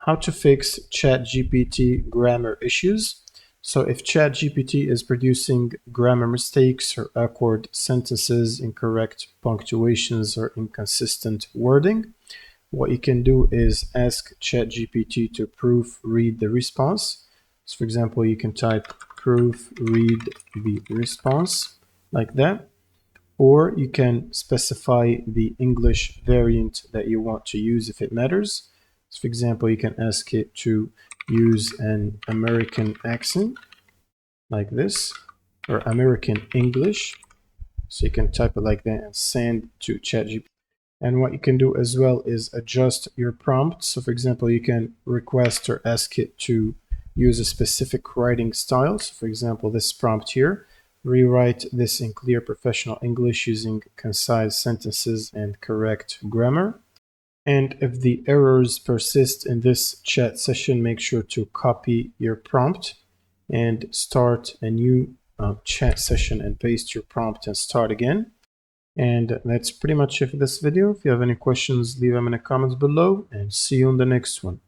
how to fix ChatGPT grammar issues. So if ChatGPT is producing grammar mistakes or awkward sentences, incorrect punctuations, or inconsistent wording, what you can do is ask ChatGPT to proofread the response. So for example, you can type proofread the response like that, or you can specify the English variant that you want to use if it matters. So for example, you can ask it to use an American accent like this, or American English. So you can type it like that and send to ChatGPT. And what you can do as well is adjust your prompt. So for example, you can request or ask it to use a specific writing style. So for example, this prompt here, rewrite this in clear professional English using concise sentences and correct grammar. And if the errors persist in this chat session, make sure to copy your prompt and start a new chat session and paste your prompt and start again. And that's pretty much it for this video. If you have any questions, leave them in the comments below, and see you on the next one.